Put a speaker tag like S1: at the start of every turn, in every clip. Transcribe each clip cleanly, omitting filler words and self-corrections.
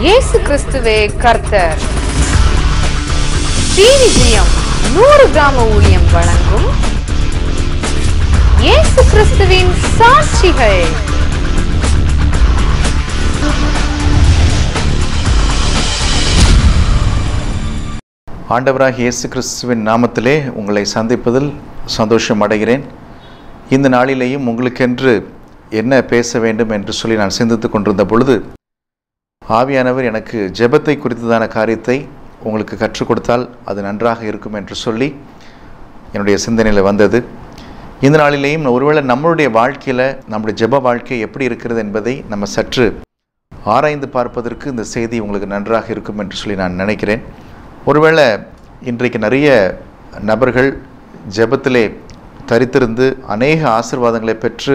S1: இயேசு கிறிஸ்துவே கர்த்தர். ஸ்ரீவிஜயம் 100 கிராம ஊழியம் வழங்கும் இயேசு கிறிஸ்துவின் சாட்சிகள்.
S2: ஆண்டவராகிய இயேசு கிறிஸ்துவின் நாமத்திலே உங்களை சந்திப்பதில் சந்தோஷம் அடைகிறேன். இந்த நாளிலேயும் உங்களுக்கென்று என்ன பேச வேண்டும் என்று சொல்லி நான் சிந்தித்து கொண்டிருந்த பொழுது ஆவியானவர் எனக்கு ஜெபத்தை குறித்ததான காரியத்தை உங்களுக்கு கற்றுக் கொடுத்தால் அது நன்றாக இருக்கும் என்று சொல்லி என்னுடைய சிந்தனையில் வந்தது. இந்த நாளிலேயும் ஒருவேளை நம்மளுடைய வாழ்க்கையில் நம்முடைய ஜெப வாழ்க்கை எப்படி இருக்கிறது என்பதை நம்ம சற்று ஆராய்ந்து பார்ப்பதற்கு இந்த செய்தி உங்களுக்கு நன்றாக இருக்கும் என்று சொல்லி நான் நினைக்கிறேன். ஒருவேளை இன்றைக்கு நிறைய நபர்கள் ஜெபத்திலே தரித்திருந்து அநேக ஆசீர்வாதங்களை பெற்று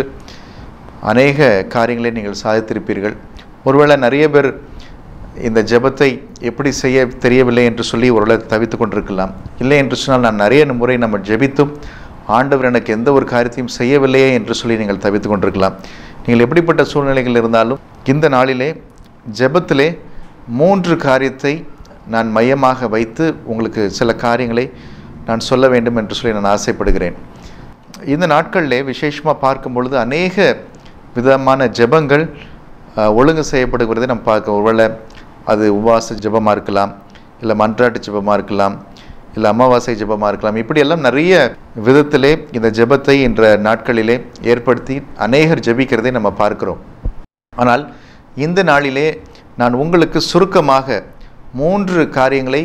S2: அநேக காரியங்களை நீங்கள் சாதித்திருப்பீர்கள். ஒருவேளை நிறைய பேர் இந்த ஜெபத்தை எப்படி செய்ய தெரியவில்லை என்று சொல்லி ஒருவேளை தவித்து கொண்டிருக்கலாம். இல்லை என்று சொன்னால் நான் நிறைய முறை நம்ம ஜெபித்தும் ஆண்டவர் எனக்கு எந்த ஒரு காரியத்தையும் செய்யவில்லையே என்று சொல்லி நீங்கள் தவித்து கொண்டிருக்கலாம். நீங்கள் எப்படிப்பட்ட சூழ்நிலைகள் இருந்தாலும் இந்த நாளிலே ஜெபத்திலே 3 காரியத்தை நான் மையமாக வைத்து உங்களுக்கு சில காரியங்களை நான் சொல்ல வேண்டும் என்று சொல்லி நான் ஆசைப்படுகிறேன். இந்த நாட்களிலே விசேஷமாக பார்க்கும் பொழுது அநேக விதமான ஜெபங்கள் ஒழுங்கு செய்யப்படுகிறதை நம்ம பார்க்க. ஒருவேளை அது உபவாச ஜெபமாக இருக்கலாம், இல்லை மன்றாட்டு ஜெபமாக இருக்கலாம், இல்லை அமாவாசை ஜெபமாக இருக்கலாம். இப்படியெல்லாம் நிறைய விதத்திலே இந்த ஜெபத்தை என்ற நாட்களிலே ஏற்படுத்தி அநேகர் ஜெபிக்கிறதை நம்ம பார்க்கிறோம். ஆனால் இந்த நாளிலே நான் உங்களுக்கு சுருக்கமாக 3 காரியங்களை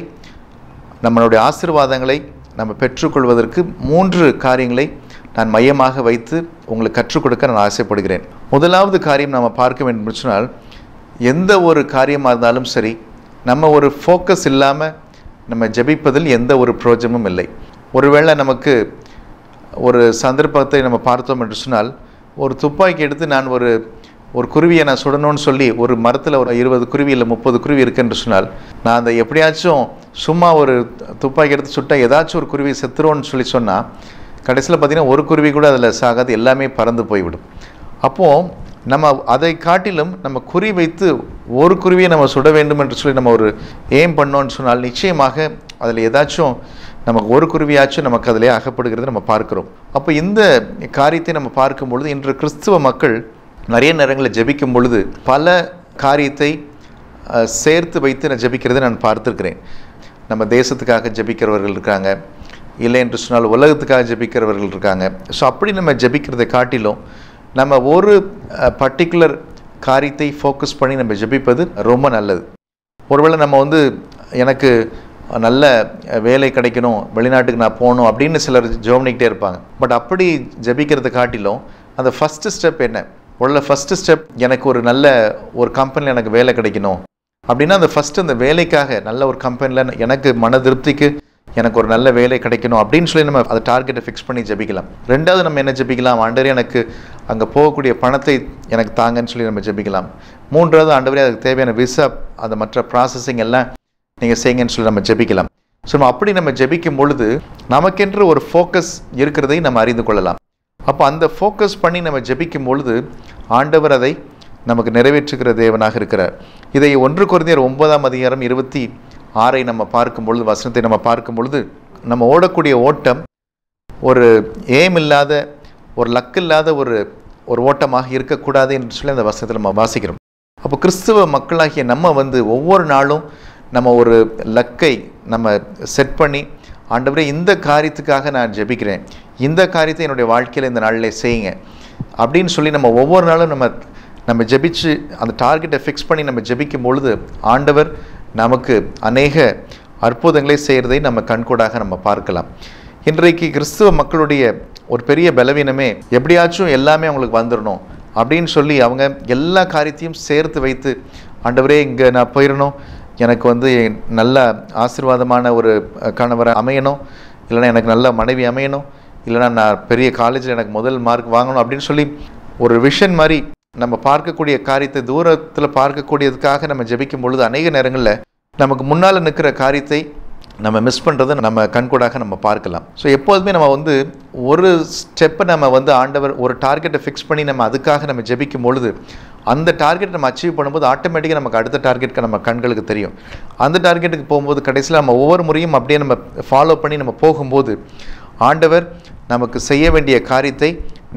S2: நம்மளுடைய ஆசீர்வாதங்களை நம்ம பெற்றுக்கொள்வதற்கு 3 காரியங்களை நான் மையமாக வைத்து உங்களுக்கு கற்றுக் கொடுக்க நான் ஆசைப்படுகிறேன். முதலாவது காரியம் நம்ம பார்க்க வேண்டும் சொன்னால், எந்த ஒரு காரியமாக இருந்தாலும் சரி, நம்ம ஒரு ஃபோக்கஸ் இல்லாமல் நம்ம ஜெபிப்பதில் எந்த ஒரு பிரயோஜனமும் இல்லை. ஒருவேளை நமக்கு ஒரு சந்தர்ப்பத்தை நம்ம பார்த்தோம் என்று சொன்னால், ஒரு துப்பாக்கி எடுத்து நான் ஒரு குருவியை நான் சுடணும்னு சொல்லி ஒரு மரத்தில் ஒரு 20 குருவி இல்லை 30 குருவி இருக்குன்னு சொன்னால், நான் அந்த எப்படியாச்சும் சும்மா ஒரு துப்பாக்கி எடுத்து சுட்டால் ஏதாச்சும் ஒரு குருவி செத்துருவோன்னு சொல்லி சொன்னால், கடைசியில் பார்த்திங்கன்னா ஒரு குருவி கூட அதில் சாகாது, எல்லாமே பறந்து போய்விடும். அப்போது நம்ம அதை காட்டிலும் நம்ம குறி வைத்து ஒரு குருவியை நம்ம சுட வேண்டும் என்று சொல்லி நம்ம ஒரு எய்ம் பண்ணோன்னு சொன்னால், நிச்சயமாக அதில் ஏதாச்சும் நமக்கு ஒரு குருவியாச்சும் நமக்கு அதிலே அகப்படுகிறது நம்ம பார்க்குறோம். அப்போ இந்த காரியத்தை நம்ம பார்க்கும் பொழுது இன்று கிறிஸ்துவ மக்கள் நிறைய நேரங்களில் ஜெபிக்கும் பொழுது பல காரியத்தை சேர்த்து வைத்து நான் ஜெபிக்கிறதை நான் பார்த்துருக்கிறேன். நம்ம தேசத்துக்காக ஜெபிக்கிறவர்கள் இருக்காங்க, இல்லை என்று சொன்னால் உலகத்துக்காக ஜெபிக்கிறவர்கள் இருக்காங்க. ஸோ அப்படி நம்ம ஜெபிக்கிறதை காட்டிலும் நம்ம ஒரு பர்டிகுலர் காரியத்தை ஃபோக்கஸ் பண்ணி நம்ம ஜெபிப்பது ரொம்ப நல்லது. ஒருவேளை நம்ம எனக்கு நல்ல வேலை கிடைக்கணும், வெளிநாட்டுக்கு நான் போகணும் அப்படின்னு சிலர் ஜெபம்னிக்கிட்டே இருப்பாங்க. பட் அப்படி ஜெபிக்கிறதை காட்டிலும் அந்த ஃபஸ்ட்டு ஸ்டெப் என்ன? ஃபஸ்ட்டு ஸ்டெப் எனக்கு ஒரு நல்ல ஒரு கம்பெனியில் எனக்கு வேலை கிடைக்கணும் அப்படின்னா அந்த ஃபஸ்ட்டு அந்த வேலைக்காக நல்ல ஒரு கம்பெனியில் எனக்கு மன திருப்திக்கு எனக்கு ஒரு நல்ல வேலை கிடைக்கணும் அப்படின்னு சொல்லி நம்ம அதை டார்கெட்டை ஃபிக்ஸ் பண்ணி ஜெபிக்கலாம். ரெண்டாவது நம்ம என்ன ஜெபிக்கலாம்? ஆண்டவரே எனக்கு அங்கே போகக்கூடிய பணத்தை எனக்கு தாங்கன்னு சொல்லி நம்ம ஜெபிக்கலாம். மூன்றாவது, ஆண்டவரே அதுக்கு தேவையான விசா அந்த மற்ற ப்ராசஸிங் எல்லாம் நீங்கள் செய்யுங்கன்னு சொல்லி நம்ம ஜெபிக்கலாம். ஸோ நம்ம அப்படி நம்ம ஜெபிக்கும் பொழுது நமக்கென்று ஒரு ஃபோக்கஸ் இருக்கிறதை நம்ம அறிந்து கொள்ளலாம். அப்போ அந்த ஃபோக்கஸ் பண்ணி நம்ம ஜெபிக்கும் பொழுது ஆண்டவர் அதை நமக்கு நிறைவேற்றுகிற தேவனாக இருக்கிறார். இதை 1 கொரிந்தியர் 9:26 நம்ம பார்க்கும் பொழுது, வசனத்தை நம்ம பார்க்கும் பொழுது, நம்ம ஓடக்கூடிய ஓட்டம் ஒரு ஏம் இல்லாத, ஒரு லக் இல்லாத ஒரு ஓட்டமாக இருக்கக்கூடாது என்று சொல்லி அந்த வசனத்தில் நம்ம வாசிக்கிறோம். அப்போ கிறிஸ்துவ மக்களாகிய நம்ம ஒவ்வொரு நாளும் நம்ம ஒரு லக்கை நம்ம செட் பண்ணி, ஆண்டவரே இந்த காரியத்துக்காக நான் ஜெபிக்கிறேன், இந்த காரியத்தை என்னுடைய வாழ்க்கையில் இந்த நாளில் செய்யுங்க அப்படின்னு சொல்லி நம்ம ஒவ்வொரு நாளும் நம்ம ஜெபிச்சு அந்த டார்கெட்டை ஃபிக்ஸ் பண்ணி நம்ம ஜெபிக்கும் பொழுது ஆண்டவர் நமக்கு அநேக அற்புதங்களை செய்கிறதை நம்ம கண்கூடாக நம்ம பார்க்கலாம். இன்றைக்கு கிறிஸ்துவ மக்களுடைய ஒரு பெரிய பலவீனமே எப்படியாச்சும் எல்லாமே அவங்களுக்கு வந்துடணும் அப்படின்னு சொல்லி அவங்க எல்லா காரியத்தையும் சேர்த்து வைத்து, ஆண்டவரே இங்கே நான் போயிடணும், எனக்கு நல்ல ஆசீர்வாதமான ஒரு கணவரை அமையணும், இல்லைனா எனக்கு நல்ல மனைவி அமையணும், இல்லைனா நான் பெரிய காலேஜில் எனக்கு முதல் மார்க் வாங்கணும் அப்படின்னு சொல்லி ஒரு விஷன் மாதிரி நம்ம பார்க்கக்கூடிய காரியத்தை தூரத்தில் பார்க்கக்கூடியதுக்காக நம்ம ஜெபிக்கும் பொழுது அநேக நேரங்களில் நமக்கு முன்னால் நிற்கிற காரியத்தை நம்ம மிஸ் பண்ணுறதை நம்ம கண்கூடாக நம்ம பார்க்கலாம். ஸோ எப்போதுமே நம்ம வந்து ஒரு ஸ்டெப்பை நம்ம வந்து ஆண்டவர் ஒரு டார்கெட்டை ஃபிக்ஸ் பண்ணி நம்ம அதுக்காக நம்ம ஜெபிக்கும் பொழுது அந்த டார்கெட் நம்ம அச்சீவ் பண்ணும்போது ஆட்டோமேட்டிக்காக நமக்கு அடுத்த டார்கெட்டுக்கு நம்ம கண்களுக்கு தெரியும். அந்த டார்கெட்டுக்கு போகும்போது கடைசியில் நம்ம ஒவ்வொரு முறையும் அப்படியே நம்ம ஃபாலோ பண்ணி நம்ம போகும்போது ஆண்டவர் நமக்கு செய்ய வேண்டிய காரியத்தை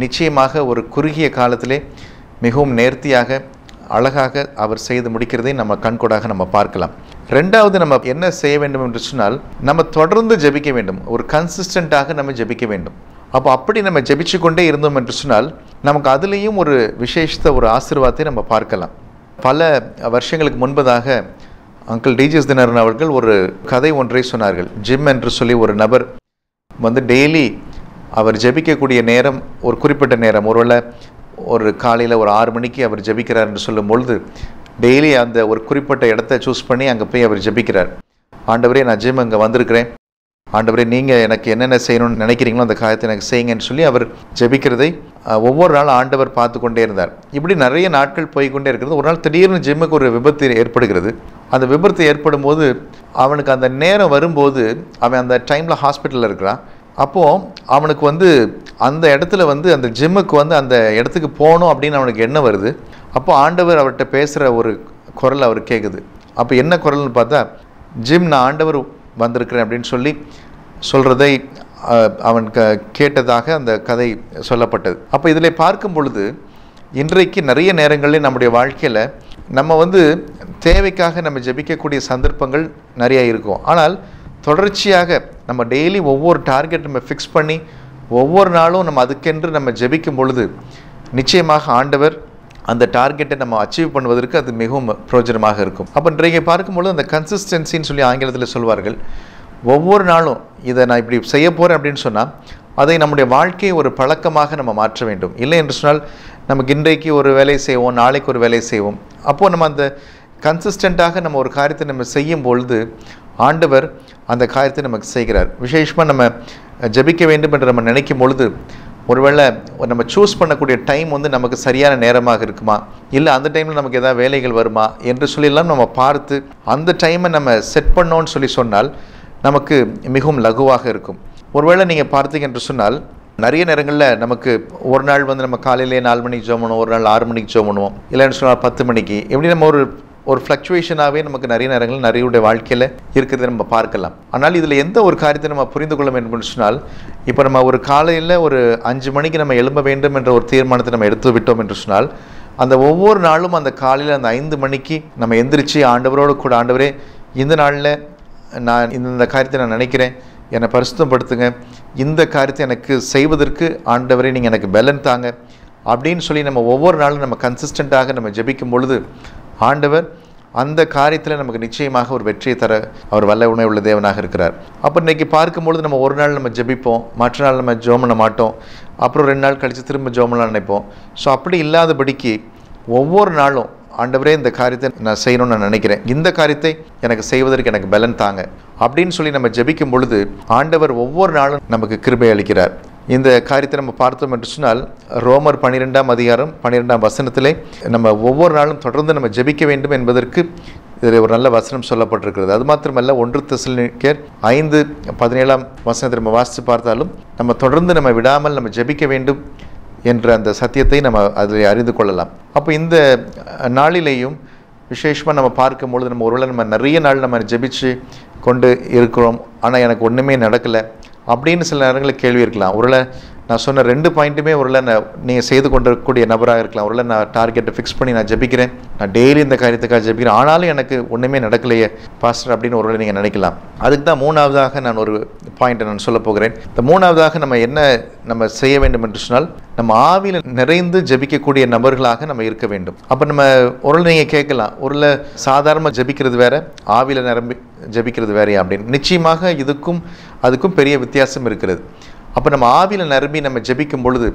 S2: நிச்சயமாக ஒரு குறுகிய காலத்திலே மிகவும் நேர்த்தியாக அழகாக அவர் செய்து முடிக்கிறதை நம்ம கண்கூடாக நம்ம பார்க்கலாம். ரெண்டாவது நம்ம என்ன செய்ய வேண்டும் என்று சொன்னால் நம்ம தொடர்ந்து ஜெபிக்க வேண்டும். ஒரு கன்சிஸ்டண்ட்டாக நம்ம ஜெபிக்க வேண்டும். அப்போ அப்படி நம்ம ஜெபிச்சு கொண்டே இருந்தோம் என்று சொன்னால் நமக்கு அதுலேயும் ஒரு விசேஷத்த ஒரு ஆசீர்வாதத்தை நம்ம பார்க்கலாம். பல வருஷங்களுக்கு முன்பதாக அங்கிள் டிஜிஎஸ் தினகரன் அவர்கள் ஒரு கதை ஒன்றை சொன்னார்கள். ஜிம் என்று சொல்லி ஒரு நபர் வந்து டெய்லி அவர் ஜெபிக்கக்கூடிய நேரம் ஒரு குறிப்பிட்ட நேரம், ஒருவேளை ஒரு காலையில் ஒரு 6 மணிக்கு அவர் ஜெபிக்கிறார் என்று சொல்லும் பொழுது டெய்லி அந்த ஒரு குறிப்பிட்ட இடத்த சூஸ் பண்ணி அங்கே போய் அவர் ஜெபிக்கிறார். ஆண்டவரே, நான் ஜிம் அங்கே வந்திருக்கிறேன், ஆண்டவரே நீங்கள் எனக்கு என்னென்ன செய்யணும்னு நினைக்கிறீங்களோ அந்த காரியத்தை எனக்கு செய்யுங்கன்னு சொல்லி அவர் ஜெபிக்கிறதை ஒவ்வொரு நாளும் ஆண்டவர் பார்த்து கொண்டே இருந்தார். இப்படி நிறைய நாட்கள் போய்கொண்டே இருக்கிறது. ஒரு நாள் திடீர்னு ஜிம்முக்கு ஒரு விபத்து ஏற்படுகிறது. அந்த விபத்து ஏற்படும் போது அவனுக்கு அந்த நேரம் வரும்போது அவன் அந்த டைமில் ஹாஸ்பிட்டலில் இருக்கிறான். அப்போது அவனுக்கு வந்து அந்த இடத்துல வந்து அந்த ஜிம்முக்கு வந்து அந்த இடத்துக்கு போகணும் அப்படின்னு அவனுக்கு எண்ணம் வருது. அப்போ ஆண்டவர் அவர்கிட்ட பேசுகிற ஒரு குரல் அவர் கேட்குது. அப்போ என்ன குரல்னு பார்த்தா, ஜிம் நான் ஆண்டவர் வந்திருக்கிறேன் அப்படின்னு சொல்லி சொல்கிறதை அவன் கேட்டதாக அந்த கதை சொல்லப்பட்டது. அப்போ இதில் பார்க்கும் பொழுது இன்றைக்கு நிறைய நேரங்களில் நம்முடைய வாழ்க்கையில் நம்ம வந்து தேவைக்காக நம்ம ஜெபிக்கக்கூடிய சந்தர்ப்பங்கள் நிறையா இருக்கும். ஆனால் தொடர்ச்சியாக நம்ம டெய்லி ஒவ்வொரு டார்கெட் நம்ம ஃபிக்ஸ் பண்ணி ஒவ்வொரு நாளும் நம்ம அதுக்கென்று நம்ம ஜெபிக்கும் பொழுது நிச்சயமாக ஆண்டவர் அந்த டார்கெட்டை நம்ம அச்சீவ் பண்ணுவதற்கு அது மிகவும் பிரயோஜனமாக இருக்கும். அப்போ இன்றைக்கு பார்க்கும்பொழுது அந்த கன்சிஸ்டன்சின்னு சொல்லி ஆங்கிலத்தில் சொல்வார்கள். ஒவ்வொரு நாளும் இதை நான் இப்படி செய்ய போகிறேன் அப்படின்னு சொன்னால் அதை நம்முடைய வாழ்க்கையை ஒரு பழக்கமாக நம்ம மாற்ற வேண்டும். இல்லை என்று சொன்னால் நமக்கு இன்றைக்கு ஒரு வேலை செய்வோம், நாளைக்கு ஒரு வேலை செய்வோம். அப்போது நம்ம அந்த கன்சிஸ்டண்ட்டாக நம்ம ஒரு காரியத்தை நம்ம செய்யும் பொழுது ஆண்டவர் அந்த காரியத்தை நமக்கு செய்கிறார். விசேஷமாக நம்ம ஜெபிக்க வேண்டும் என்று நம்ம நினைக்கும் பொழுது ஒருவேளை நம்ம சூஸ் பண்ணக்கூடிய டைம் வந்து நமக்கு சரியான நேரமாக இருக்குமா, இல்லை அந்த டைமில் நமக்கு எதாவது வேலைகள் வருமா என்று சொல்லியெல்லாம் நம்ம பார்த்து அந்த டைமை நம்ம செட் பண்ணோன்னு சொல்லி சொன்னால் நமக்கு மிகவும் லகுவாக இருக்கும். ஒருவேளை நீங்கள் பார்த்தீங்க என்று சொன்னால் நிறைய நேரங்களில் நமக்கு ஒரு நாள் வந்து நம்ம காலையிலே 4 மணிக்கு ஜெபம் பண்ணுவோம், ஒரு நாள் 6 மணிக்கு ஜெபம் பண்ணுவோம், இல்லைன்னு சொன்னால் 10 மணிக்கு. எப்படி நம்ம ஒரு ஃப்ளக்சுவேஷனாகவே நமக்கு நிறைய நேரங்கள் நிறைய வாழ்க்கையில் இருக்கிறத நம்ம பார்க்கலாம். ஆனால் இதில் எந்த ஒரு காரியத்தை நம்ம புரிந்து கொள்ள வேண்டும் என்று சொன்னால், இப்போ நம்ம ஒரு காலையில் ஒரு 5 மணிக்கு நம்ம எழும்ப வேண்டும் என்ற ஒரு தீர்மானத்தை நம்ம எடுத்து விட்டோம் என்று சொன்னால் அந்த ஒவ்வொரு நாளும் அந்த காலையில் அந்த 5 மணிக்கு நம்ம எந்திரிச்சு ஆண்டவரோடு கூட, ஆண்டவரே இந்த நாளில் நான் இந்த காரியத்தை நான் நினைக்கிறேன், என்னை பரிசுத்தப்படுத்துங்க, இந்த காரியத்தை எனக்கு செய்வதற்கு ஆண்டவரே நீங்கள் எனக்கு பலன் தாங்க அப்படின்னு சொல்லி நம்ம ஒவ்வொரு நாளும் நம்ம கன்சிஸ்டண்ட்டாக நம்ம ஜெபிக்கும் பொழுது ஆண்டவர் அந்த காரியத்தில் நமக்கு நிச்சயமாக ஒரு வெற்றியை தர அவர் வல்ல உணர்வு உள்ள தேவனாக இருக்கிறார். அப்போ இன்றைக்கி பார்க்கும்பொழுது நம்ம ஒரு நாள் நம்ம ஜெபிப்போம், மற்ற நாள் நம்ம ஜெபம் பண்ண மாட்டோம், அப்புறம் 2 நாள் கழித்து திரும்ப ஜெபம் பண்ண நினைப்போம். ஸோ அப்படி இல்லாதபடிக்கு ஒவ்வொரு நாளும் ஆண்டவரே இந்த காரியத்தை நான் செய்யணும்னு நான் நினைக்கிறேன், இந்த காரியத்தை எனக்கு செய்வதற்கு எனக்கு பலன் தாங்க அப்படின்னு சொல்லி நம்ம ஜெபிக்கும் பொழுது ஆண்டவர் ஒவ்வொரு நாளும் நமக்கு கிருபை அளிக்கிறார். இந்த காரியத்தை நம்ம பார்த்தோம் என்று சொன்னால் ரோமர் 12ஆம் அதிகாரம் 12ஆம் வசனத்திலே நம்ம ஒவ்வொரு நாளும் தொடர்ந்து நம்ம ஜெபிக்க வேண்டும் என்பதற்கு இதில் ஒரு நல்ல வசனம் சொல்லப்பட்டிருக்கிறது. அது மாத்திரமல்ல 1 தெசலோனிக்கேயர் 5:17ஆம் வசனத்தை நம்ம வாசித்து பார்த்தாலும் நம்ம தொடர்ந்து நம்ம விடாமல் நம்ம ஜெபிக்க வேண்டும் என்ற அந்த சத்தியத்தை நம்ம அதில் அறிந்து கொள்ளலாம். அப்போ இந்த நாளிலேயும் விசேஷமாக நம்ம பார்க்கும்பொழுது நம்ம ஒருவேளை நம்ம நிறைய நாள் நம்ம ஜெபிச்சு கொண்டு இருக்கிறோம், ஆனால் எனக்கு ஒன்றுமே நடக்கலை அப்படின்னு சில நேரங்களில் கேள்வி இருக்கலாம். ஒருவேளை நான் சொன்ன 2 பாயிண்ட்டுமே ஒருவேளை நீங்கள் செய்து கொண்டிருக்கக்கூடிய நபராக இருக்கலாம். ஒருவேளை நான் டார்கெட்டை ஃபிக்ஸ் பண்ணி நான் ஜெபிக்கிறேன், நான் டெய்லி இந்த காரியத்துக்காக ஜெபிக்கிறேன், ஆனாலும் எனக்கு ஒன்றுமே நடக்கலையே பாஸ்டர் அப்படின்னு ஒருவேளை நீங்கள் நினைக்கலாம். அதுக்கு தான் 3ஆவதாக நான் ஒரு பாயிண்ட்டை நான் சொல்ல போகிறேன். இந்த 3ஆவதாக நம்ம செய்ய வேண்டும் என்று சொன்னால் நம்ம ஆவியில் நிறைந்து ஜெபிக்கக்கூடிய நபர்களாக நம்ம இருக்க வேண்டும். அப்போ நம்ம ஒருவேளை நீங்கள் கேட்கலாம், ஒருவேளை சாதாரணமாக ஜெபிக்கிறது வேற, ஆவியில் நிரம்பி ஜெபிக்கிறது வேறையா அப்படின்னு. நிச்சயமாக அதுக்கும் பெரிய வித்தியாசம் இருக்கிறது. அப்போ நம்ம ஆவியில் நிரம்பி நம்ம ஜெபிக்கும் பொழுது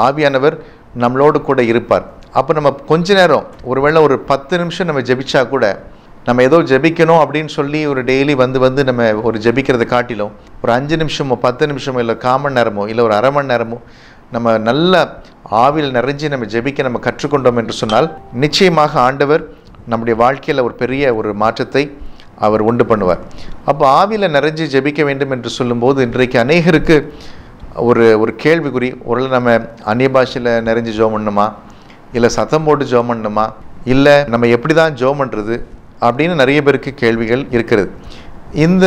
S2: ஆவியானவர் நம்மளோடு கூட இருப்பார். அப்போ நம்ம கொஞ்ச நேரம் ஒருவேளை ஒரு 10 நிமிஷம் நம்ம ஜெபிச்சா கூட நம்ம ஏதோ ஜெபிக்கணும் அப்படின்னு சொல்லி ஒரு டெய்லி வந்து நம்ம ஒரு ஜெபிக்கிறத காட்டிலும் ஒரு 5 நிமிஷமோ 10 நிமிஷமோ இல்லை 1/4 மணி நேரமோ இல்லை ஒரு 1/2 மணி நேரமோ நம்ம நல்ல ஆவியில் நிறைஞ்சி நம்ம ஜெபிக்க நம்ம கற்றுக்கொண்டோம் என்று சொன்னால் நிச்சயமாக ஆண்டவர் நம்முடைய வாழ்க்கையில் ஒரு பெரிய ஒரு மாற்றத்தை அவர் உண்டு பண்ணுவார். அப்போ ஆவியில் நிறைஞ்சு ஜெபிக்க வேண்டும் என்று சொல்லும்போது இன்றைக்கு அநேகருக்கு ஒரு கேள்விக்குறி, ஒரு நம்ம அந்நிய பாஷையில் நிறைஞ்சு ஜெபம் பண்ணணுமா, இல்லை சத்தம் போட்டு ஜெபம் பண்ணணுமா, இல்லை நம்ம எப்படி தான் ஜெபம் பண்ணுறது அப்படின்னு நிறைய பேருக்கு கேள்விகள் இருக்கிறது. இந்த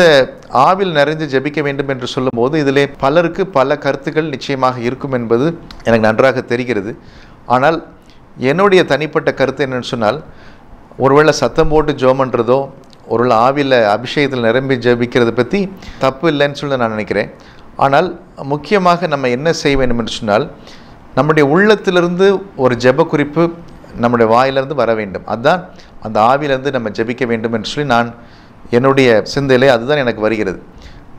S2: ஆவில் நிறைந்து ஜெபிக்க வேண்டும் என்று சொல்லும்போது இதிலே பலருக்கு பல கருத்துக்கள் நிச்சயமாக இருக்கும் என்பது எனக்கு நன்றாக தெரிகிறது. ஆனால் என்னுடைய தனிப்பட்ட கருத்து என்னென்னு சொன்னால், ஒருவேளை சத்தம் போட்டு ஜெபம் பண்ணுறதோ ஒருவேளை ஆவியில் அபிஷேகத்தில் நிரம்பி ஜெபிக்கிறத பற்றி தப்பு இல்லைன்னு சொல்லி நான் நினைக்கிறேன். ஆனால் முக்கியமாக நம்ம என்ன செய்ய வேண்டும் என்று சொன்னால், நம்முடைய உள்ளத்திலிருந்து ஒரு ஜெப குறிப்பு நம்முடைய வாயிலிருந்து வர வேண்டும். அதுதான் அந்த ஆவியிலிருந்து நம்ம ஜெபிக்க வேண்டும் என்று சொல்லி நான் என்னுடைய சிந்தையிலே அதுதான் எனக்கு வருகிறது.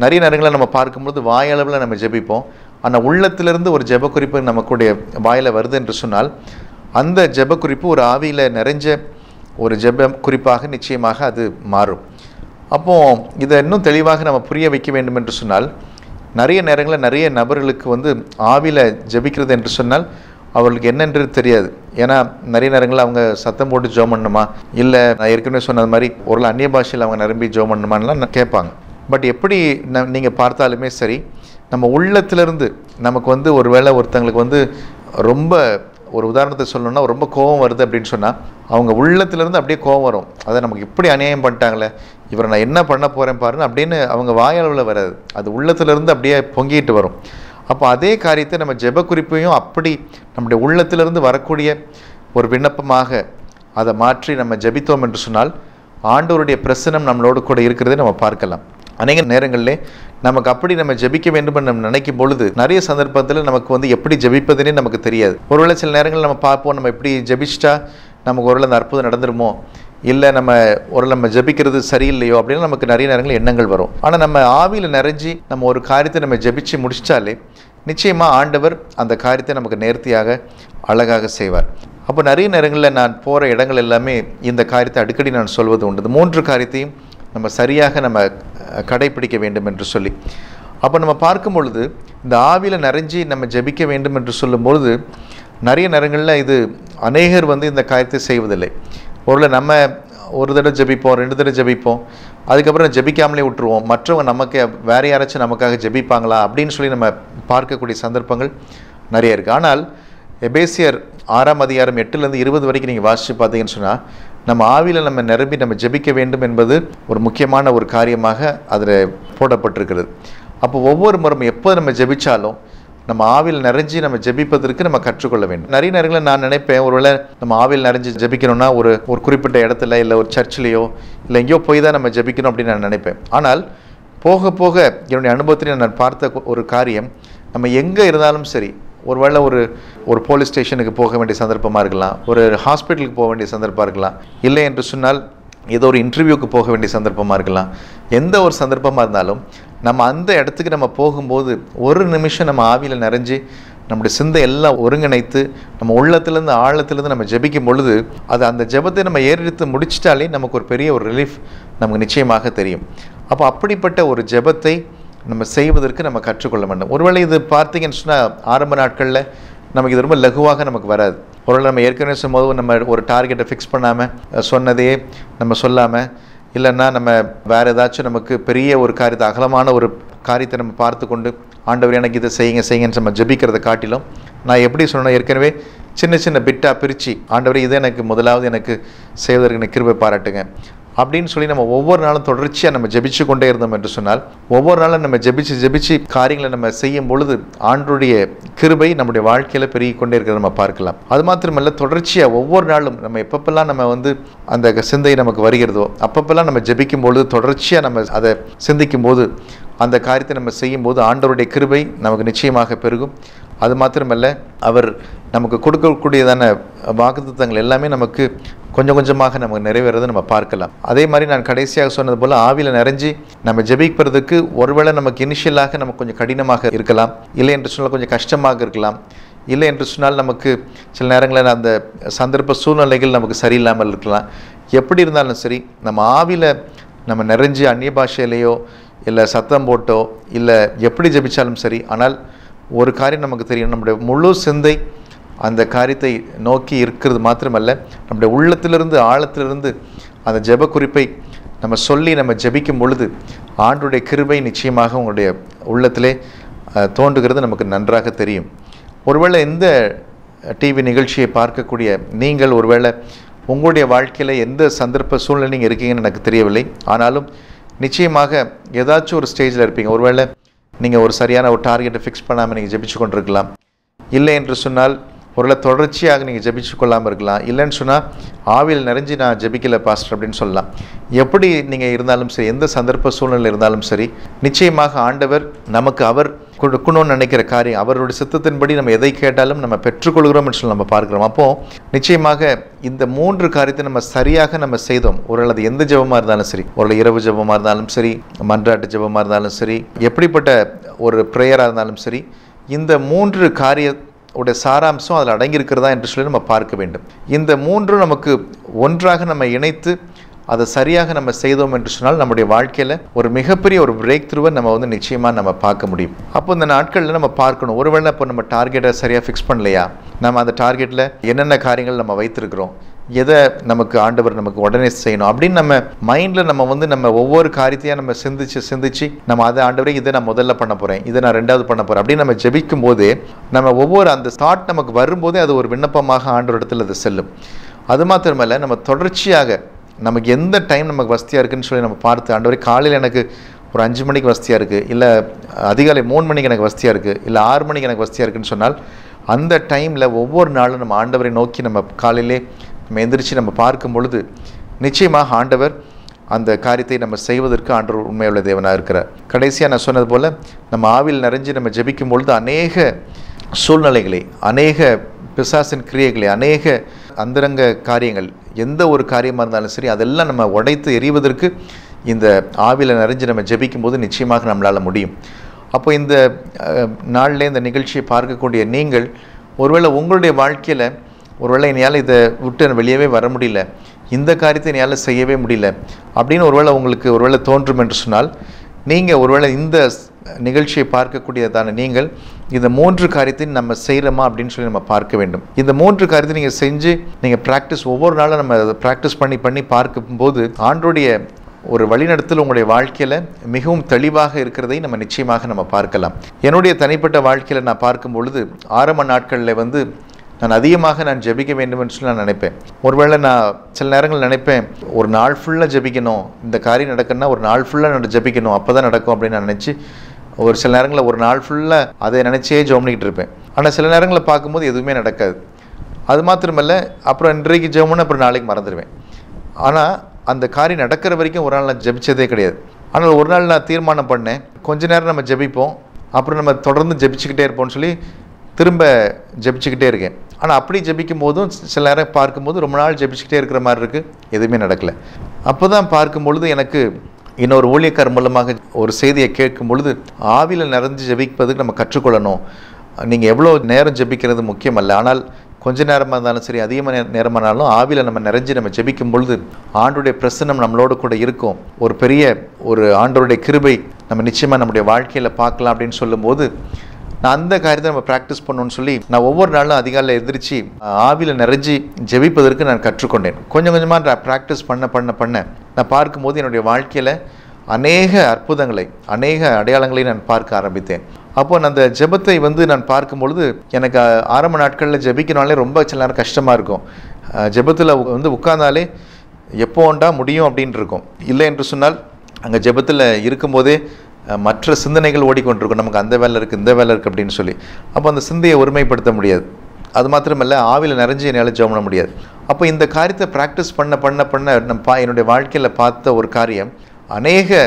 S2: நிறைய நேரங்களில் நம்ம பார்க்கும்போது வாயளவில் நம்ம ஜெபிப்போம், ஆனால் உள்ளத்திலிருந்து ஒரு ஜெப குறிப்பு நமக்குடைய வாயில் வருது என்று சொன்னால் அந்த ஜெப குறிப்பு ஒரு ஆவியில் நிறைஞ்ச ஒரு ஜெப குறிப்பாக நிச்சயமாக அது மாறும். அப்போது இதை இன்னும் தெளிவாக நம்ம புரிய வைக்க வேண்டும் என்று சொன்னால், நிறைய நேரங்களில் நிறைய நபர்களுக்கு ஆவியில் ஜெபிக்கிறது என்று சொன்னால் அவர்களுக்கு என்னென்று தெரியாது. ஏன்னா நிறைய நேரங்களில் அவங்க சத்தம் போட்டு ஜெபம் பண்ணணுமா, இல்லை நான் ஏற்கனவே சொன்னது மாதிரி ஒரு அந்நிய பாஷையில் அவங்க நிரம்பி ஜெபம் பண்ணணுமான்லாம் கேட்பாங்க. பட் எப்படி நீங்கள் பார்த்தாலுமே சரி, நம்ம உள்ளத்திலிருந்து நமக்கு ஒரு வேளை ஒருத்தங்களுக்கு ரொம்ப ஒரு உதாரணத்தை சொல்லணும்னா ரொம்ப கோபம் வருது அப்படின்னு சொன்னால் அவங்க உள்ளத்திலேருந்து அப்படியே கோபம் வரும். அதை நமக்கு இப்படி அநியாயம் பண்ணிட்டாங்களே, இவரை நான் என்ன பண்ண போகிறேன் பாருன்னு அப்படின்னு அவங்க வாயளவில் வராது, அது உள்ளத்திலேருந்து அப்படியே பொங்கிட்டு வரும். அப்போ அதே காரியத்தை நம்ம ஜெப குறிப்பையும் அப்படி நம்முடைய உள்ளத்திலிருந்து வரக்கூடிய ஒரு விண்ணப்பமாக அதை மாற்றி நம்ம ஜெபித்தோம் என்று சொன்னால் ஆண்டவருடைய பிரசன்னம் நம்மளோடு கூட இருக்கிறதை நம்ம பார்க்கலாம். அநேக நேரங்களிலே நமக்கு அப்படி நம்ம ஜெபிக்க வேண்டும் என்று நம்ம நினைக்கும் பொழுது நிறைய சந்தர்ப்பத்தில் நமக்கு எப்படி ஜெபிப்பதுன்னே நமக்கு தெரியாது. ஒருவேளை சில நேரங்கள் நம்ம பார்ப்போம், நம்ம எப்படி ஜெபிச்சிட்டா நமக்கு ஒருவேளை அந்த அற்புதம் நடந்துருமோ, இல்லை நம்ம ஜெபிக்கிறது சரியில்லையோ அப்படின்னு நமக்கு நிறைய நேரங்கள் எண்ணங்கள் வரும். ஆனால் நம்ம ஆவியில் நிறைஞ்சி நம்ம ஒரு காரியத்தை நம்ம ஜெபிச்சு முடிச்சிட்டாலே நிச்சயமாக ஆண்டவர் அந்த காரியத்தை நமக்கு நேர்த்தியாக அழகாக செய்வார். அப்போ நிறைய நேரங்களில் நான் போகிற இடங்கள் எல்லாமே இந்த காரியத்தை அடிக்கடி நான் சொல்வது உண்டு. இந்த 3 காரியத்தையும் நம்ம சரியாக நம்ம கடைப்பிடிக்க வேண்டும் என்று சொல்லி. அப்போ நம்ம பார்க்கும் பொழுது இந்த ஆவியில் நிறைஞ்சி நம்ம ஜெபிக்க வேண்டும் என்று சொல்லும்பொழுது நிறைய நேரங்களில் இது அநேகர் இந்த காரியத்தை செய்வதில்லை. ஒருவேளை நம்ம ஒரு தடவை ஜெபிப்போம், 2 தடவை ஜெபிப்போம், அதுக்கப்புறம் ஜெபிக்காமலே விட்டுருவோம். மற்றவங்க நமக்கு வேறு யாராச்சும் நமக்காக ஜெபிப்பாங்களா அப்படின்னு சொல்லி நம்ம பார்க்கக்கூடிய சந்தர்ப்பங்கள் நிறைய இருக்குது. ஆனால் எபேசியர் 6ஆம் அதிகாரம் 8லேருந்து 20 வரைக்கும் நீங்கள் வாசித்து பார்த்தீங்கன்னு சொன்னால் நம்ம ஆவியில் நம்ம நிரம்பி நம்ம ஜெபிக்க வேண்டும் என்பது ஒரு முக்கியமான ஒரு காரியமாக அதில் போடப்பட்டிருக்கிறது. அப்போ ஒவ்வொரு முறையும் எப்போ நம்ம ஜெபித்தாலும் நம்ம ஆவியில் நிறைஞ்சி நம்ம ஜெபிப்பதற்கு நம்ம கற்றுக்கொள்ள வேண்டும். நிறைய நேரங்களில் நான் நினைப்பேன், ஒருவேளை நம்ம ஆவியில் நிறைஞ்சி ஜெபிக்கணும்னா ஒரு குறிப்பிட்ட இடத்துல இல்லை ஒரு சர்ச்சிலையோ இல்லை எங்கேயோ போய் தான் நம்ம ஜெபிக்கணும் அப்படின்னு நான் நினைப்பேன். ஆனால் போக போக என்னுடைய அனுபவத்தில் நான் பார்த்த ஒரு காரியம், நம்ம எங்கே இருந்தாலும் சரி, ஒருவேளை ஒரு போலீஸ் ஸ்டேஷனுக்கு போக வேண்டிய சந்தர்ப்பமாக இருக்கலாம், ஒரு ஹாஸ்பிட்டலுக்கு போக வேண்டிய சந்தர்ப்பமாக இருக்கலாம், இல்லை என்று சொன்னால் ஏதோ ஒரு இன்டர்வியூக்கு போக வேண்டிய சந்தர்ப்பமாக இருக்கலாம், எந்த ஒரு சந்தர்ப்பமாக இருந்தாலும் நம்ம அந்த இடத்துக்கு நம்ம போகும்போது ஒரு நிமிஷம் நம்ம ஆவியில் நிறைஞ்சி நம்முடைய சிந்தை எல்லாம் ஒருங்கிணைத்து நம்ம உள்ளத்திலேருந்து ஆழத்திலேருந்து நம்ம ஜெபிக்கும் பொழுது அது அந்த ஜெபத்தை நம்ம ஏறெடுத்து முடிச்சிட்டாலே நமக்கு ஒரு பெரிய ஒரு ரிலீஃப் நமக்கு நிச்சயமாக தெரியும். அப்போ அப்படிப்பட்ட ஒரு ஜெபத்தை நம்ம செய்வதற்கு நம்ம கற்றுக்கொள்ள வேண்டும். ஒருவேளை இது பார்த்தீங்கன்னு சொன்னால் ஆரம்ப நாட்களில் நமக்கு இது ரொம்ப லகுவாக நமக்கு வராது. ஒருவேளை நம்ம ஏற்கனவே சொல்லும்போது நம்ம ஒரு டார்கெட்டை ஃபிக்ஸ் பண்ணாமல் சொன்னதையே நம்ம சொல்லாமல், இல்லைன்னா நம்ம வேறு ஏதாச்சும் நமக்கு பெரிய ஒரு காரியத்தை அகலமான ஒரு காரியத்தை நம்ம பார்த்து கொண்டு ஆண்டவர் எனக்கு இதை செய்யுங்கன்னு நம்ம ஜெபிக்கிறத காட்டிலும் நான் எப்படி சொன்னேன், ஏற்கனவே சின்ன சின்ன பிட்டாக பிரித்து ஆண்டவரே இதை எனக்கு முதலாவது எனக்கு செய்வதற்கு எனக்கு கிருபை பாராட்டுங்க அப்படின்னு சொல்லி நம்ம ஒவ்வொரு நாளும் தொடர்ச்சியாக நம்ம ஜெபிச்சு கொண்டே இருந்தோம் என்று சொன்னால் ஒவ்வொரு நாளும் நம்ம ஜெபிச்சு காரியங்களை நம்ம செய்யும் பொழுது ஆண்டவருடைய கிருபை நம்முடைய வாழ்க்கையில் பெருகி கொண்டே இருக்கிறத நம்ம பார்க்கலாம். அது மாத்திரமல்ல, தொடர்ச்சியாக ஒவ்வொரு நாளும் நம்ம எப்பப்பெல்லாம் நம்ம அந்த சிந்தை நமக்கு வருகிறதோ அப்பப்பெல்லாம் நம்ம ஜெபிக்கும் பொழுது தொடர்ச்சியாக நம்ம அதை சிந்திக்கும் போது அந்த காரியத்தை நம்ம செய்யும்போது ஆண்டவருடைய கிருபை நமக்கு நிச்சயமாக பெருகும். அது மாத்திரமல்ல, அவர் நமக்கு கொடுக்கக்கூடியதான வாக்குத்தத்தங்கள் எல்லாமே நமக்கு கொஞ்சம் கொஞ்சமாக நமக்கு நிறைவேறதை நம்ம பார்க்கலாம். அதே மாதிரி நான் கடைசியாக சொன்னது போல் ஆவியில் நிறைஞ்சி நம்ம ஜெபிக்கிறதுக்கு ஒருவேளை நமக்கு இனிஷியலாக நமக்கு கொஞ்சம் கடினமாக இருக்கலாம், இல்லை என்று சொன்னால் கொஞ்சம் கஷ்டமாக இருக்கலாம், இல்லை என்று சொன்னால் நமக்கு சில நேரங்களில் அந்த சந்தர்ப்ப சூழ்நிலைகள் நமக்கு சரியில்லாமல் இருக்கலாம். எப்படி இருந்தாலும் சரி, நம்ம ஆவியில் நம்ம நிறைஞ்சி அந்நிய பாஷையிலையோ இல்லை சத்தம் போட்டோ இல்லை எப்படி ஜெபித்தாலும் சரி, ஆனால் ஒரு காரியம் நமக்கு தெரியும், நம்முடைய முழு சிந்தை அந்த காரியத்தை நோக்கி இருக்கிறது மாத்திரமல்ல, நம்முடைய உள்ளத்திலிருந்து ஆழத்திலிருந்து அந்த ஜெப குறிப்பை நம்ம சொல்லி நம்ம ஜெபிக்கும் பொழுது ஆண்டவருடைய கிருபை நிச்சயமாக உங்களுடைய உள்ளத்திலே தோன்றுகிறது நமக்கு நன்றாக தெரியும். ஒருவேளை இந்த டிவி நிகழ்ச்சியை பார்க்கக்கூடிய நீங்கள் ஒருவேளை உங்களுடைய வாழ்க்கையில் எந்த சந்தர்ப்ப சூழ்நிலை நீங்கள் இருக்கீங்கன்னு எனக்கு தெரியவில்லை. ஆனாலும் நிச்சயமாக ஏதாச்சும் ஒரு ஸ்டேஜில் இருப்பீங்க. ஒருவேளை நீங்கள் ஒரு சரியான ஒரு டார்கெட்டை ஃபிக்ஸ் பண்ணாமல் நீங்கள் ஜெபிச்சு கொண்டிருக்கலாம். இல்லை என்று சொன்னால் ஒருவேளை தொடர்ச்சியாக நீங்கள் ஜெபிச்சு கொள்ளாமல் இருக்கலாம். இல்லைன்னு சொன்னால் ஆவியில் நிறைஞ்சு நான் ஜெபிக்கலை பாஸ்டர் அப்படின்னு சொல்லலாம். எப்படி நீங்கள் இருந்தாலும் சரி, எந்த சந்தர்ப்ப சூழ்நிலை இருந்தாலும் சரி, நிச்சயமாக ஆண்டவர் நமக்கு அவர் கொடுக்கணும்னு நினைக்கிற காரியம், அவருடைய சித்தத்தின்படி நம்ம எதை கேட்டாலும் நம்ம பெற்றுக்கொள்கிறோம் என்று சொல்லி நம்ம பார்க்குறோம். அப்போது நிச்சயமாக இந்த 3 காரியத்தை நம்ம சரியாக நம்ம செய்தோம். ஒருவேளை அது எந்த ஜெபமாக இருந்தாலும் சரி, ஒரு இரவு ஜெபமாக இருந்தாலும் சரி, மன்றாட்டு ஜெபமாக இருந்தாலும் சரி, எப்படிப்பட்ட ஒரு ப்ரேயராக இருந்தாலும் சரி, இந்த 3 காரியத்தோட சாராம்சம் அதில் அடங்கியிருக்கிறதா என்று சொல்லி நம்ம பார்க்க வேண்டும். இந்த 3 நமக்கு ஒன்றாக நம்ம இணைத்து அதை சரியாக நம்ம செய்தோம் என்று சொன்னால் நம்முடைய வாழ்க்கையில் ஒரு மிகப்பெரிய ஒரு பிரேக் த்ரூவை நம்ம நிச்சயமாக நம்ம பார்க்க முடியும். அப்போ இந்த நாட்களில் நம்ம பார்க்கணும், ஒருவேளை இப்போ நம்ம டார்கெட்டை சரியாக ஃபிக்ஸ் பண்ணலையா, நம்ம அந்த டார்கெட்டில் என்னென்ன காரியங்கள் நம்ம வைத்திருக்கிறோம், எதை நமக்கு ஆண்டவர் நமக்கு உடனே செய்யணும் அப்படின்னு நம்ம மைண்டில் நம்ம ஒவ்வொரு காரியத்தையாக நம்ம சிந்திச்சு நம்ம அதை ஆண்டவரே இதை நான் முதல்ல பண்ண போகிறேன், இதை நான் 2வது பண்ண போகிறேன் அப்படின்னு நம்ம ஜெபிக்கும் போதே நம்ம ஒவ்வொரு அந்த தாட் நமக்கு வரும்போதே அது ஒரு விண்ணப்பமாக ஆண்டவர் இடத்துல அது செல்லும். அது மாத்திரமல்ல, நம்ம தொடர்ச்சியாக நமக்கு எந்த டைம் நமக்கு வசதியாக இருக்குதுன்னு சொல்லி நம்ம பார்த்து, ஆண்டவரே காலையில் எனக்கு ஒரு 5 மணிக்கு வசதியாக இருக்குது, இல்லை அதிகாலை 3 மணிக்கு எனக்கு வசதியாக இருக்குது, இல்லை 6 மணிக்கு எனக்கு வசதியாக இருக்குதுன்னு சொன்னால் அந்த டைமில் ஒவ்வொரு நாளும் நம்ம ஆண்டவரை நோக்கி நம்ம காலையிலே நம்ம எந்திரிச்சு நம்ம பார்க்கும் பொழுது நிச்சயமாக ஆண்டவர் அந்த காரியத்தை நம்ம செய்வதற்கு ஆண்டவர் உண்மையுள்ள தேவனாக இருக்கிறார். கடைசியாக நான் சொன்னது போல் நம்ம ஆவியில் நிறைஞ்சு நம்ம ஜெபிக்கும் பொழுது அநேக சூழ்நிலைகளை, அநேக பிசாசின் கிரியைகளை, அநேக அந்தரங்க காரியங்கள், எந்த ஒரு காரியமாக இருந்தாலும் சரி அதெல்லாம் நம்ம உடைத்து எறிவதற்கு இந்த ஆவியில் நிறைஞ்சு நம்ம ஜெபிக்கும் போது நிச்சயமாக நம்மளால் முடியும். அப்போ இந்த நாளில் இந்த நிகழ்ச்சியை பார்க்கக்கூடிய நீங்கள் ஒருவேளை உங்களுடைய வாழ்க்கையில் ஒருவேளை என்னால் இதை விட்டு வெளியவே வர முடியல, இந்த காரியத்தை என்னால் செய்யவே முடியல அப்படின்னு உங்களுக்கு ஒருவேளை தோன்றும் என்று சொன்னால், நீங்கள் ஒருவேளை இந்த நிகழ்ச்சியை பார்க்கக்கூடியதான நீங்கள் இந்த 3 காரியத்தையும் நம்ம செய்கிறோமா அப்படின்னு சொல்லி நம்ம பார்க்க வேண்டும். இந்த 3 காரியத்தை நீங்கள் செஞ்சு நீங்கள் ப்ராக்டிஸ் ஒவ்வொரு நாளும் நம்ம அதை ப்ராக்டிஸ் பண்ணி பார்க்கும்போது ஆண்டோடைய ஒரு வழிநடத்தல் உங்களுடைய வாழ்க்கையில் மிகவும் தெளிவாக இருக்கிறதை நம்ம நிச்சயமாக நம்ம பார்க்கலாம். என்னுடைய தனிப்பட்ட வாழ்க்கையில் நான் பார்க்கும் பொழுது ஆரம்ப நாட்களில் நான் அதிகமாக ஜெபிக்க வேண்டும் என்று சொல்லி நான் நினைப்பேன். ஒருவேளை நான் சில நேரங்கள் நினைப்பேன், ஒரு நாள் ஃபுல்லாக ஜெபிக்கணும், இந்த காரியம் நடக்கணும்னா ஒரு நாள் ஃபுல்லாக நான் ஜெபிக்கணும், அப்போ தான் நடக்கும் அப்படின்னு நான் நினச்சி ஒரு சில நேரங்களில் ஒரு நாள் ஃபுல்லாக அதை நினச்சே ஜெபம் பண்ணிக்கிட்டு இருப்பேன். ஆனால் சில நேரங்களில் பார்க்கும்போது எதுவுமே நடக்காது. அது மாத்திரமல்ல, அப்புறம் இன்றைக்கு ஜெபம்னு அப்புறம் நாளைக்கு மறந்துடுவேன். ஆனால் அந்த காரியம் நடக்கிற வரைக்கும் ஒரு நாள் நான் ஜெபிச்சதே கிடையாது. ஆனால் ஒரு நாள் நான் தீர்மானம் பண்ணேன், கொஞ்ச நேரம் நம்ம ஜெபிப்போம், அப்புறம் நம்ம தொடர்ந்து ஜெபிச்சுக்கிட்டே இருப்போம்னு சொல்லி திரும்ப ஜெபிச்சுக்கிட்டே இருக்கேன். ஆனால் அப்படி ஜெபிக்கும் போதும் சில நேரம் பார்க்கும்போது ரொம்ப நாள் ஜெபிச்சுக்கிட்டே இருக்கிற மாதிரி இருக்குது, எதுவுமே நடக்கலை. அப்போ தான் பார்க்கும்பொழுது எனக்கு இன்னொரு ஊழியக்காரர் மூலமாக ஒரு செய்தியை கேட்கும் பொழுது, ஆவியில் நிறைஞ்சு ஜெபிப்பதுக்கு நம்ம கற்றுக்கொள்ளணும். நீங்கள் எவ்வளோ நேரம் ஜெபிக்கிறது முக்கியம் அல்ல, ஆனால் கொஞ்ச நேரமாக இருந்தாலும் சரி, அதிகமாக நேரமானாலும் ஆவியில் நம்ம நிறைஞ்சு நம்ம ஜெபிக்கும் பொழுது ஆண்டோடைய பிரசன்னம் நம்மளோடு கூட இருக்கும். ஒரு பெரிய ஒரு ஆண்டோடைய கிருபை நம்ம நிச்சயமாக நம்முடைய வாழ்க்கையில் பார்க்கலாம் அப்படின்னு சொல்லும்போது, நான் அந்த காரியத்தை நம்ம ப்ராக்டிஸ் பண்ணணும்னு சொல்லி நான் ஒவ்வொரு நாளும் அதிகாலையில் எதிர்த்து ஆவியில் நிறைஞ்சி ஜெபிப்பதற்கு நான் கற்றுக்கொண்டேன். கொஞ்சம் கொஞ்சமாக நான் ப்ராக்டிஸ் பண்ண நான் பார்க்கும்போது என்னுடைய வாழ்க்கையில் அநேக அற்புதங்களை, அநேக அடையாளங்களை நான் பார்க்க ஆரம்பித்தேன். அப்போ அந்த ஜெபத்தை நான் பார்க்கும்பொழுது எனக்கு ஆரம்ப நாட்களில் ஜெபிக்கனாலே ரொம்ப சில நேரம் கஷ்டமாக இருக்கும். ஜெபத்தில் உட்கார்ந்தாலே எப்போண்டா முடியும் அப்படின்னு இருக்கும். இல்லை என்று சொன்னால் அங்கே ஜெபத்தில் இருக்கும்போதே மற்ற சிந்தனைகள் ஓடிக்கொண்டிருக்கும், நமக்கு அந்த வேலை இருக்குது, இந்த வேலை இருக்குது அப்படின்னு சொல்லி. அப்போ அந்த சிந்தையை ஒருமைப்படுத்த முடியாது. அது மாத்திரமல்ல, ஆவியில் நிறைஞ்சு என்னால் ஜெபம் பண்ண முடியாது. அப்போ இந்த காரியத்தை ப்ராக்டிஸ் பண்ண என்னுடைய வாழ்க்கையில் பார்த்த ஒரு காரியம், அநேக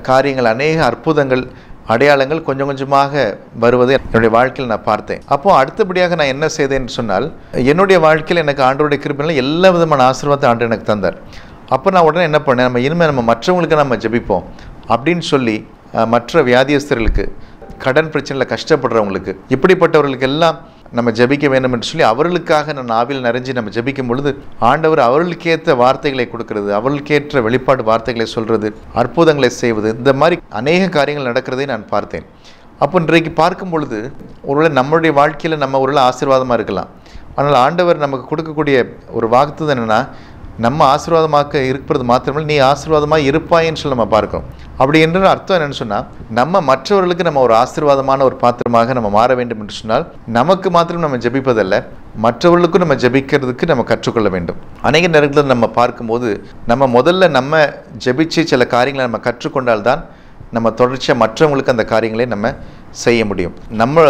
S2: காரியங்கள், அநேக அற்புதங்கள், அடையாளங்கள் கொஞ்சம் கொஞ்சமாக வருவதை என்னுடைய வாழ்க்கையில் நான் பார்த்தேன். அப்போது அடுத்தபடியாக நான் என்ன செய்தேன்னு சொன்னால், என்னுடைய வாழ்க்கையில் எனக்கு ஆண்டவருடைய கிருபையினால் எல்லா விதமான ஆசீர்வாதத்தை ஆண்டு எனக்கு தந்தார். அப்போ நான் உடனே என்ன பண்ணேன், இனிமேல் நம்ம மற்றவங்களுக்கு நம்ம ஜெபிப்போம் அப்படின்னு சொல்லி மற்ற வியாதியஸ்தர்களுக்கு, கடன் பிரச்சனையில் கஷ்டப்படுறவங்களுக்கு, இப்படிப்பட்டவர்களுக்கு எல்லாம் நம்ம ஜெபிக்க வேண்டும் என்று சொல்லி அவர்களுக்காக நான் ஆவியில் நிறைஞ்சி நம்ம ஜெபிக்கும் பொழுது ஆண்டவர் அவர்களுக்கேற்ற வார்த்தைகளை கொடுக்கறது, அவர்களுக்கேற்ற வெளிப்பாடு வார்த்தைகளை சொல்கிறது, அற்புதங்களை செய்வது, இந்த மாதிரி அநேக காரியங்கள் நடக்கிறதை நான் பார்த்தேன். அப்போ இன்றைக்கு பார்க்கும் பொழுது ஒருவேளை நம்மளுடைய வாழ்க்கையில் நம்ம ஒருவேளை ஆசீர்வாதமாக இருக்கலாம். ஆனால் ஆண்டவர் நமக்கு கொடுக்கக்கூடிய ஒரு வாக்குத்தத்தம் என்னென்னா, நம்ம ஆசீர்வாதமாக இருக்கிறது மாத்திரமல்ல, நீ ஆசீர்வாதமாக இருப்பாயின்னு சொல்லி நம்ம பார்க்கிறோம். அப்படி என்ற அர்த்தம் என்னன்னு சொன்னால், நம்ம மற்றவர்களுக்கு நம்ம ஒரு ஆசீர்வாதமான ஒரு பாத்திரமாக நம்ம மாற வேண்டும் என்று சொன்னால், நமக்கு மாத்திரம் நம்ம ஜெபிப்பதல்ல, மற்றவர்களுக்கும் நம்ம ஜெபிக்கிறதுக்கு நம்ம கற்றுக்கொள்ள வேண்டும். அநேக நேரங்களில் நம்ம பார்க்கும்போது நம்ம முதல்ல நம்ம ஜெபிச்சு சில காரியங்களை நம்ம கற்றுக்கொண்டால்தான் நம்ம தொடர்ச்சியாக மற்றவங்களுக்கு அந்த காரியங்களை நம்ம செய்ய முடியும். நம்ம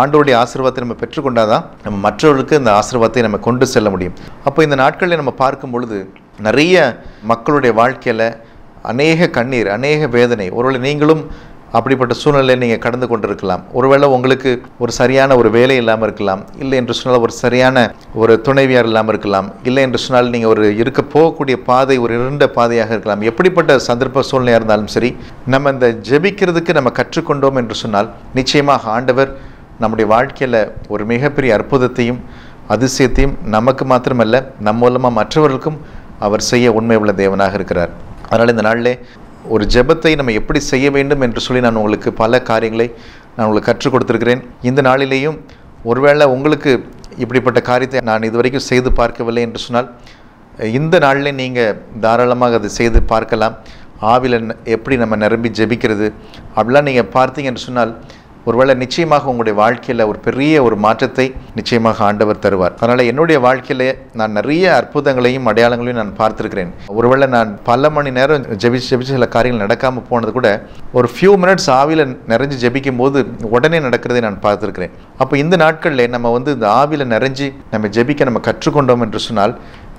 S2: ஆண்டவருடைய ஆசீர்வாதத்தை நம்ம பெற்றுக்கொண்டால் தான் நம்ம மற்றவர்களுக்கு இந்த ஆசீர்வாதத்தை நம்ம கொண்டு செல்ல முடியும். அப்போ இந்த நாட்களில் நம்ம பார்க்கும் பொழுது நிறைய மக்களுடைய வாழ்க்கையில் அநேக கண்ணீர், அநேக வேதனை. ஒருவேளை நீங்களும் அப்படிப்பட்ட சூழ்நிலையில் நீங்கள் கடந்து கொண்டிருக்கலாம். ஒருவேளை உங்களுக்கு ஒரு சரியான ஒரு வேலை இல்லாமல் இருக்கலாம், இல்லை என்று சொன்னால் ஒரு சரியான ஒரு துணைவியார் இல்லாமல் இருக்கலாம், இல்லை என்று சொன்னால் நீங்கள் ஒரு போகக்கூடிய பாதை ஒரு இருண்ட பாதையாக இருக்கலாம். எப்படிப்பட்ட சந்தர்ப்ப சூழ்நிலையாக இருந்தாலும் சரி, நம்ம இந்த ஜெபிக்கிறதுக்கு நம்ம கற்றுக்கொண்டோம் என்று சொன்னால் நிச்சயமாக ஆண்டவர் நம்முடைய வாழ்க்கையில் ஒரு மிகப்பெரிய அற்புதத்தையும் அதிசயத்தையும் நமக்கு மாத்திரமல்ல, நம் மூலமாக மற்றவர்களுக்கும் அவர் செய்ய உண்மை உள்ள தேவனாக இருக்கிறார். அதனால் இந்த நாளிலே ஒரு ஜெபத்தை நம்ம எப்படி செய்ய வேண்டும் என்று சொல்லி நான் உங்களுக்கு பல காரியங்களை நான் உங்களுக்கு கற்றுக் கொடுத்துருக்கிறேன். இந்த நாளிலேயும் ஒருவேளை உங்களுக்கு இப்படிப்பட்ட காரியத்தை நான் இதுவரைக்கும் செய்து பார்க்கவில்லை என்று சொன்னால், இந்த நாளிலே நீங்கள் தாராளமாக அதை செய்து பார்க்கலாம். ஆவில எப்படி நம்ம நிரம்பி ஜெபிக்கிறது அப்படிலாம் நீங்கள் பார்த்தீங்க என்று சொன்னால், ஒருவேளை நிச்சயமாக உங்களுடைய வாழ்க்கையில் ஒரு பெரிய ஒரு மாற்றத்தை நிச்சயமாக ஆண்டவர் தருவார். அதனால் என்னுடைய வாழ்க்கையிலே நான் நிறைய அற்புதங்களையும் அடையாளங்களையும் நான் பார்த்துருக்கிறேன். ஒருவேளை நான் பல மணி நேரம் ஜெபிச்சு சில காரியங்கள் நடக்காமல் போனது கூட ஒரு ஃபியூ மினிட்ஸ் ஆவியில் நிறைஞ்சு ஜெபிக்கும் போது உடனே நடக்கிறதை நான் பார்த்துருக்கிறேன். அப்போ இந்த நாட்களில் நம்ம இந்த ஆவியில் நிறைஞ்சு நம்ம ஜெபிக்க நம்ம கற்றுக்கொண்டோம் என்று சொன்னால்,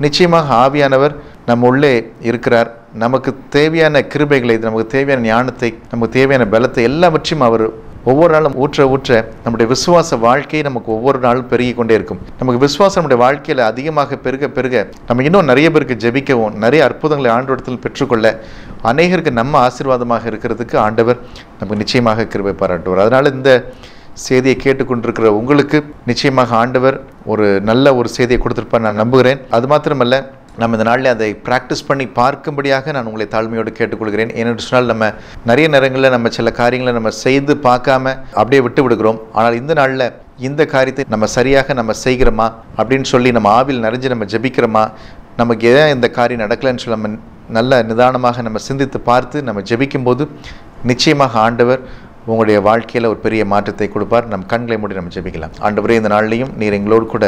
S2: நிச்சயமாக ஆவியானவர் நம்ம உள்ளே இருக்கிறார். நமக்கு தேவையான கிருபைகளை, நமக்கு தேவையான ஞானத்தை, நமக்கு தேவையான பலத்தை எல்லாவற்றையும் அவர் ஒவ்வொரு நாளும் ஊற்ற நம்முடைய விசுவாச வாழ்க்கை நமக்கு ஒவ்வொரு நாளும் பெருகி கொண்டே இருக்கும். நமக்கு விசுவாசம் நம்முடைய வாழ்க்கையில் அதிகமாக பெருக நம்ம இன்னும் நிறைய பேருக்கு ஜெபிக்கவும், நிறைய அற்புதங்களை ஆண்டவரிடத்தில் பெற்றுக்கொள்ள, அநேகருக்கு நம்ம ஆசீர்வாதமாக இருக்கிறதுக்கு ஆண்டவர் நமக்கு நிச்சயமாக கிருபை பாராட்டுவார். அதனால் இந்த செய்தியை கேட்டுக்கொண்டிருக்கிற உங்களுக்கு நிச்சயமாக ஆண்டவர் ஒரு நல்ல ஒரு செய்தியை கொடுத்திருப்பார் நான் நம்புகிறேன். அது மாத்திரமல்ல, நம்ம இந்த நாளில் அதை ப்ராக்டிஸ் பண்ணி பார்க்கும்படியாக நான் உங்களை தாழ்மையோடு கேட்டுக்கொள்கிறேன். ஏனென்று சொன்னால், நம்ம நிறைய நேரங்களில் நம்ம சில காரியங்களை நம்ம செய்து பார்க்காம அப்படியே விட்டு விடுகிறோம். ஆனால் இந்த நாளில் இந்த காரியத்தை நம்ம சரியாக நம்ம செய்கிறோமா அப்படின்னு சொல்லி நம்ம ஆவியில் நிறைஞ்சு நம்ம ஜெபிக்கிறோமா, நமக்கு ஏன் இந்த காரியம் நடக்கலைன்னு சொல்லி நம்ம நல்ல நிதானமாக நம்ம சிந்தித்து பார்த்து நம்ம ஜெபிக்கும்போது நிச்சயமாக ஆண்டவர் உங்களுடைய வாழ்க்கையில் ஒரு பெரிய மாற்றத்தை கொடுப்பார். நம் கண்களை மூடி நம்ம ஜெபிக்கலாம். ஆண்டவரே, இந்த நாளிலையும் நீர் எங்களோடு கூட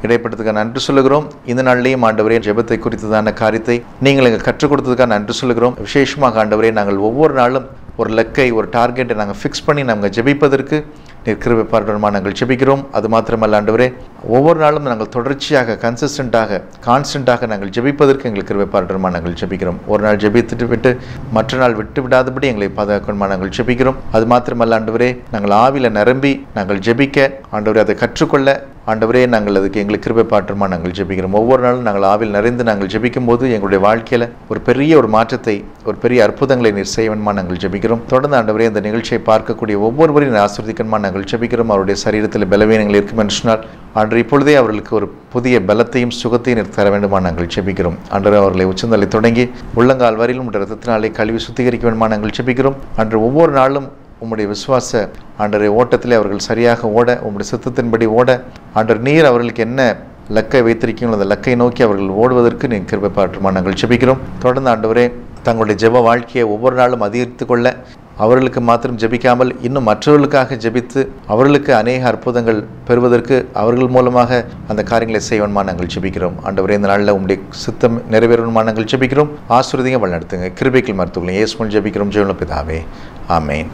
S2: இடைப்பட்டதுக்காக நன்றி சொல்லுகிறோம். இந்த நாளிலையும் ஆண்டவரே, ஜெபத்தை குறித்ததான காரியத்தை நீங்கள் எங்களுக்கு கற்றுக் கொடுத்ததுக்காக நன்றி சொல்லுகிறோம். விசேஷமாக ஆண்டவரே, நாங்கள் ஒவ்வொரு நாளும் ஒரு லக்கை, ஒரு டார்கெட்டை நாங்கள் ஃபிக்ஸ் பண்ணி நாங்கள் ஜெபிப்பதற்கு நீர் கிருபை பாராட்டுமா நாங்கள் ஜெபிக்கிறோம். அது மாத்திரமல்ல ஆண்டவரே, ஒவ்வொரு நாளும் நாங்கள் தொடர்ச்சியாக கான்ஸ்டண்ட்டாக நாங்கள் ஜெபிப்பதற்கு எங்களுக்கு கிருபை பாராட்டுமா நாங்கள் ஜெபிக்கிறோம். ஒரு நாள் ஜெபித்துட்டு விட்டு மற்ற நாள் விட்டு விடாதபடி எங்களை பாதுகாக்கணுமா நாங்கள் ஜெபிக்கிறோம். அது மாத்திரமல்ல ஆண்டவரே, நாங்கள் ஆவில நிரம்பி நாங்கள் ஜெபிக்க ஆண்டவரே, அதை கற்றுக்கொள்ள ஆண்டவரே, நாங்கள் அதுக்கு எங்களுக்கு கிருபை பாராட்டுமா நாங்கள் ஜெபிக்கிறோம். ஒவ்வொரு நாளும் நாங்கள் ஆவில் நிறைந்து நாங்கள் ஜெபிக்கும் போது எங்களுடைய வாழ்க்கையில் ஒரு பெரிய ஒரு மாற்றத்தை, ஒரு பெரிய அற்புதங்களை நீர் செய்வன்மா நாங்கள் ஜெபிக்கிறோம். தொடர்ந்து ஆண்டவரே, இந்த நிகழ்ச்சியை பார்க்கக்கூடிய ஒவ்வொருவரையும் ஆசீர்வதிக்கணுமா நாங்கள் ஜெபிக்கிறோம். அவருடைய சரீரத்தில் பலவீனங்கள் இருக்கும் என்று சொன்னால் ஆண்டு இப்பொழுதே அவர்களுக்கு ஒரு புதிய பலத்தையும் சுகத்தையும் நீர் தர வேண்டுமா நாங்கள் ஜெபிக்கிறோம். ஆண்டவரே, அவர்களை உச்சந்தலை தொடங்கி உள்ளங்கால் வரையிலும் இரத்தத்தினாலே கழுவி சுத்திகரிக்க வேண்டுமா நாங்கள் ஜெபிக்கிறோம். அன்று ஒவ்வொரு நாளும் உம்முடைய விசுவாச ஆண்டவரே ஓட்டத்திலே அவர்கள் சரியாக ஓட, உம்முடைய சித்தத்தின்படி ஓட, ஆண்டவர் நீர் அவர்களுக்கு என்ன லக்கை வைத்திருக்கீங்களோ அந்த லக்கை நோக்கி அவர்கள் ஓடுவதற்கு நீர் கிருபை பாராட்டுமா நாங்கள் ஜெபிக்கிறோம். தொடர்ந்து ஆண்டவரே, தங்களுடைய ஜெப வாழ்க்கையை ஒவ்வொரு நாளும் அதிகரித்து கொள்ள, அவர்களுக்கு மாத்திரம் ஜெபிக்காமல் இன்னும் மற்றவர்களுக்காக ஜெபித்து அவர்களுக்கு அநேக அற்புதங்கள் பெறுவதற்கு அவர்கள் மூலமாக அந்த காரியங்களை செய்வன்மா நாங்கள் ஜெபிக்கிறோம். ஆண்டவரே, இந்த நாளில் உங்களுடைய சித்தம் நிறைவேறணுமா நாங்கள் ஜெபிக்கிறோம். ஆசீர்வதிங்க, வழிநடத்துங்க, கிருபைகள் மருத்துவங்களை இயேசுவில் ஜெபிக்கிறோம் ஜீவனுள்ள பிதாவே, ஆமென்.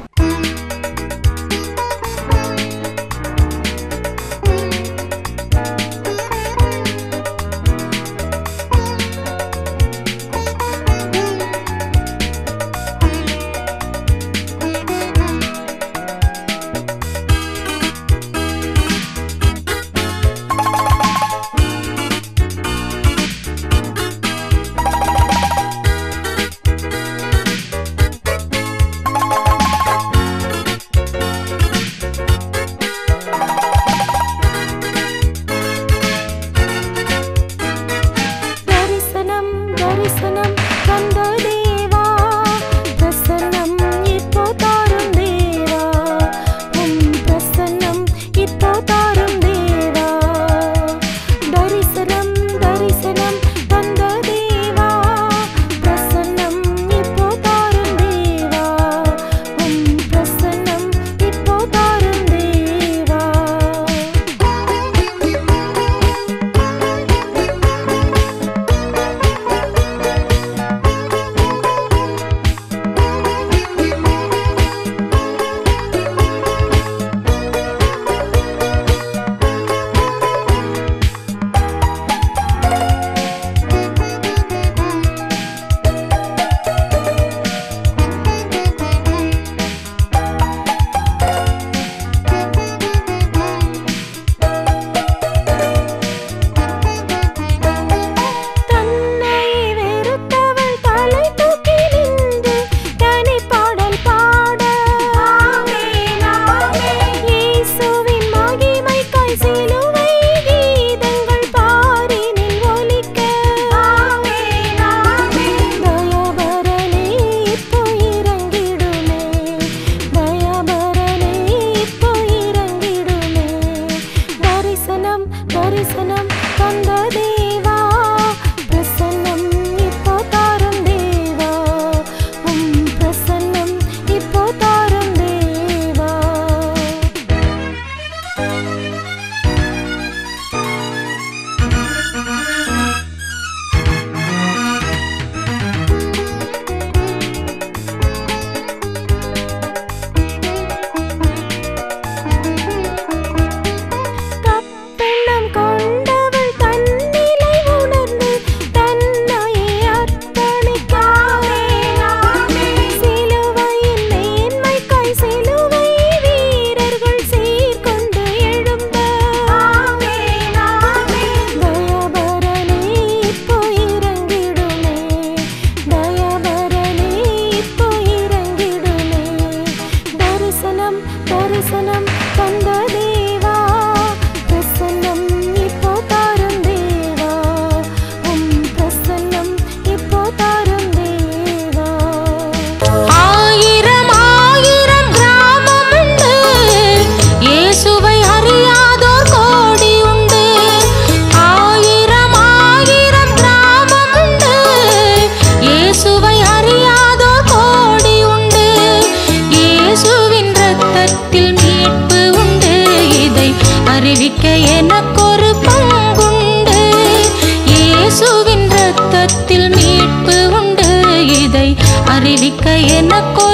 S3: எனக்கொரு